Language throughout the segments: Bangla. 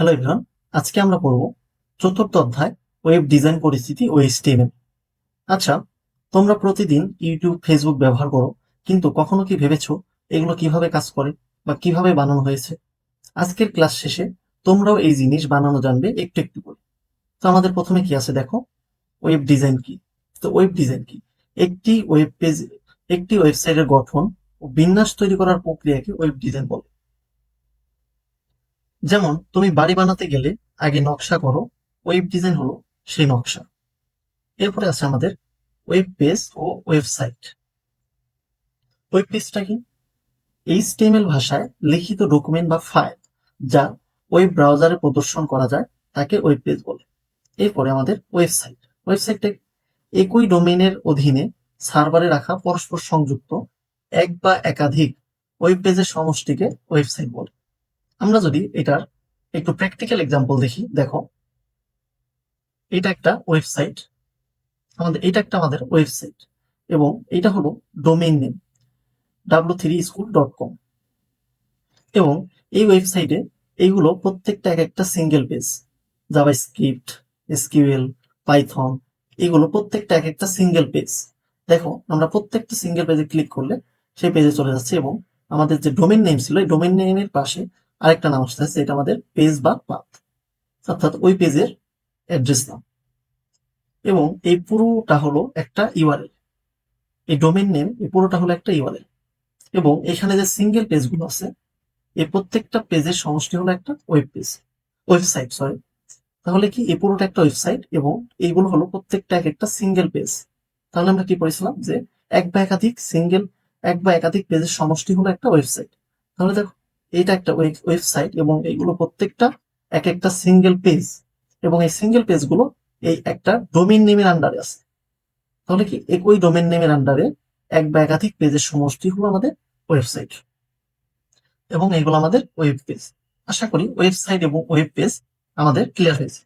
হ্যালো এভরিওয়ান, আজকে আমরা পড়ব চতুর্থ অধ্যায় ওয়েব ডিজাইন পরিস্থিতি ও এইচটিএমএল। আচ্ছা, তোমরা প্রতিদিন ইউটিউব ফেসবুক ব্যবহার করো, কিন্তু কখনো কি ভেবেছো এগুলো কিভাবে কাজ করে বা কিভাবে বানানো হয়েছে? আজকের ক্লাস শেষে তোমরাও এই জিনিস বানানো জানবে একটু একটু করে। তো আমাদের প্রথমে কি আছে দেখো, ওয়েব ডিজাইন কি। তো ওয়েব ডিজাইন কি? একটি ওয়েব পেজ, একটি ওয়েবসাইটের গঠন ও বিন্যাস তৈরি করার প্রক্রিয়াকে ওয়েব ডিজাইন বলে। যেমন তুমি বাড়ি বানাতে গেলে আগে নকশা করো, ওয়েব ডিজাইন হলো সেই নকশা। এরপরে আছে আমাদের ওয়েব পেজ ও ওয়েবসাইট। ওয়েব পেজটা কি? এইচটিএমএল ভাষায় লিখিত ডকুমেন্ট বা ফাইল যা ওয়েব ব্রাউজারে প্রদর্শন করা যায় তাকে ওয়েব পেজ বলে। এরপরে আমাদের ওয়েবসাইট। ওয়েবসাইটটা একই ডোমেইনের অধীনে সার্ভারে রাখা পরস্পর সংযুক্ত এক বা একাধিক ওয়েব পেজের সমষ্টিকে ওয়েবসাইট বলে। আমরা যদি এটার একটু প্র্যাকটিক্যাল এক্সাম্পল দেখি, দেখো এটা একটা ওয়েবসাইট, আমাদের ওয়েবসাইট, এবং এটা হলো ডোমেইন নেম w3school.com। এবং এই ওয়েবসাইটে এইগুলো প্রত্যেকটা এক একটা single page, JavaScript, SQL, Python, এগুলো প্রত্যেকটা এক একটা সিঙ্গেল পেজ। দেখো আমরা প্রত্যেকটা সিঙ্গেল পেজে ক্লিক করলে সেই পেজে চলে যাচ্ছে, এবং আমাদের যে ডোমেইন নেম ছিল এই ডোমেইন নেমের পাশে আরেকটা নাম আসছে, এটা আমাদের পেজ বা পাথ, অর্থাৎ ওই পেজের অ্যাড্রেস নাম। এবং এই পুরোটা হলো একটা ইউআরএল, এই ডোমেইন নেম এই পুরোটা হলো একটা ইউআরএল। এবং এখানে যে সিঙ্গেল পেজগুলো আছে এই প্রত্যেকটা পেজের সমষ্টি হলো একটা ওয়েব পেজ, ওয়েবসাইট সরি। তাহলে কি এই পুরোটা একটা ওয়েবসাইট এবং এইগুলো হলো প্রত্যেকটা এক একটা সিঙ্গেল পেজ। তাহলে আমরা কি পড়েছিলাম যে এক বা একাধিক পেজের সমষ্টি হলো একটা ওয়েবসাইট। তাহলে দেখো এইটা একটা ওয়েবসাইট এবং এইগুলো প্রত্যেকটা এক একটা সিঙ্গেল পেজ, এবং এই সিঙ্গেল পেজগুলো এই একটা ডোমেইন নেমের আন্ডারে আছে। তাহলে কি একই ডোমেইন নেমের আন্ডারে এক বা একাধিক পেজের সমষ্টি হলো আমাদের ওয়েবসাইট, এবং এগুলো আমাদের ওয়েব পেজ। আশা করি ওয়েবসাইট এবং ওয়েব পেজ আমাদের ক্লিয়ার হয়েছে।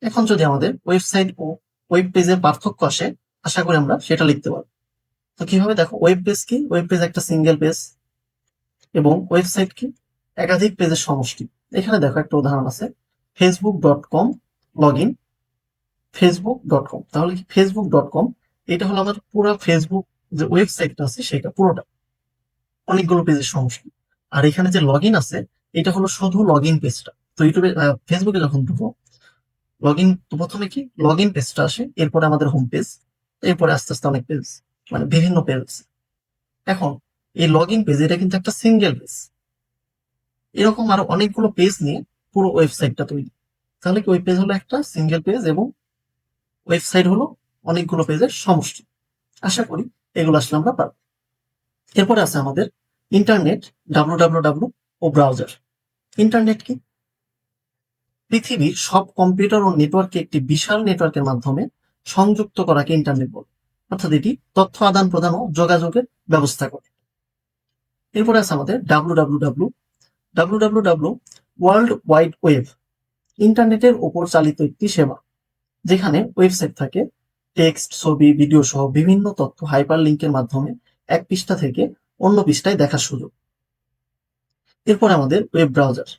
এখন যদি আমাদের ওয়েবসাইট ও ওয়েব পেজের পার্থক্য আসে, আশা করি আমরা সেটা লিখতে পারবো। তো কিভাবে দেখো, ওয়েব পেজ কি? ওয়েব পেজ একটা সিঙ্গেল পেজ, এবং ওয়েবসাইট কি? একাধিক পেজের সমষ্টি। এখানে দেখো একটা উদাহরণ আছে, facebook.com লগইন facebook.com। তাহলে কি facebook.com এটা হলো আমার পুরো ফেসবুক যে ওয়েবসাইটটা আছে সেটা পুরোটা, অনেকগুলো পেজের সমষ্টি। আর এখানে যে লগ ইন আছে এটা হলো শুধু লগ ইন পেজটা। তো ইউটিউবে ফেসবুকে যখন ঢুকবো লগ ইন, তো প্রথমে কি লগ ইন পেজটা আসে, এরপরে আমাদের হোম পেজ, এরপরে আস্তে আস্তে অনেক পেজ, মানে বিভিন্ন পেজ। এখন এই লগ ইন পেজ এটা কিন্তু একটা সিঙ্গেল পেজ, এরকম আরো অনেকগুলো পেজ নিয়ে পুরো ওয়েবসাইটটা তৈরি। তাহলে কি ওই পেজ হলো একটা সিঙ্গেল পেজ এবং ওয়েবসাইট হলো অনেকগুলো পেজের সমষ্টি। আশা করি এগুলো আসলে আমরা পারবো। এরপরে আছে আমাদের ইন্টারনেট, www ও ব্রাউজার। ইন্টারনেট কি? পৃথিবীর সব কম্পিউটার ও নেটওয়ার্কে একটি বিশাল নেটওয়ার্কের মাধ্যমে সংযুক্ত করাকে ইন্টারনেট বলে, অর্থাৎ এটি তথ্য আদান প্রদান ও যোগাযোগের ব্যবস্থা করে। এরপরে আছে আমাদের www। www world wide web, ইন্টারনেটের উপর চালিত একটি সেবা যেখানে ওয়েবসাইট থাকে, টেক্সট, ছবি, ভিডিও সহ বিভিন্ন তথ্য হাইপার লিঙ্কের মাধ্যমে এক পৃষ্ঠা থেকে অন্য পৃষ্ঠায় দেখার সুযোগ। এরপর আমাদের ওয়েব ব্রাউজার।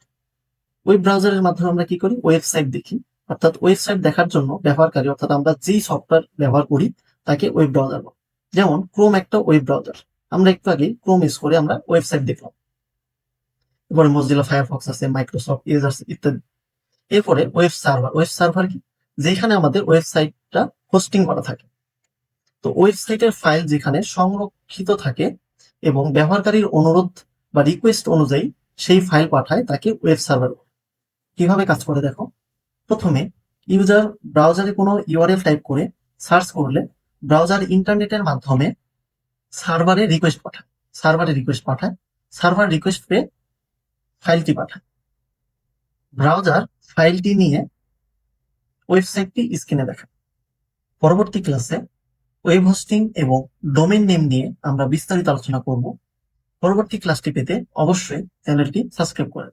ওয়েব ব্রাউজারের মাধ্যমে আমরা কি করি? ওয়েবসাইট দেখি, অর্থাৎ ওয়েবসাইট দেখার জন্য ব্যবহারকারী, অর্থাৎ আমরা যেই সফটওয়্যার ব্যবহার করি তাকে ওয়েব ব্রাউজার বলে। যেমন ক্রোম একটা ওয়েব ব্রাউজার, আমরা একটু আগে ক্রোম ইউজ করে আমরা ওয়েবসাইট দেখলাম। এরপরে মজিলা ফায়ারফক্স আছে, মাইক্রোসফট এজ আছে ইত্যাদি। এরপরে ওয়েব সার্ভার। ওয়েব সার্ভার কি? যেখানে আমাদের ওয়েবসাইটটা হোস্টিং করা থাকে। তো ওয়েবসাইটের ফাইল যেখানে সংরক্ষিত থাকে এবং ব্যবহারকারীর অনুরোধ বা রিকোয়েস্ট অনুযায়ী সেই ফাইল পাঠায় তাকে ওয়েব সার্ভার। কিভাবে কাজ করে দেখো, প্রথমে ইউজার ব্রাউজারে কোনো ইউআরএল টাইপ করে সার্চ করলে ব্রাউজার ইন্টারনেটের মাধ্যমে সার্ভারে রিকোয়েস্ট পাঠায়, সার্ভার রিকোয়েস্ট পেয়ে ফাইলটি পাঠায়। ব্রাউজার ফাইলটি নিয়ে ওয়েবসাইটটি স্ক্রিনে দেখায়। পরবর্তী ক্লাসে ওয়েব হোস্টিং এবং ডোমেইন নেম নিয়ে আমরা বিস্তারিত আলোচনা করব। পরবর্তী ক্লাসটি পেতে অবশ্যই চ্যানেলটি সাবস্ক্রাইব করেন।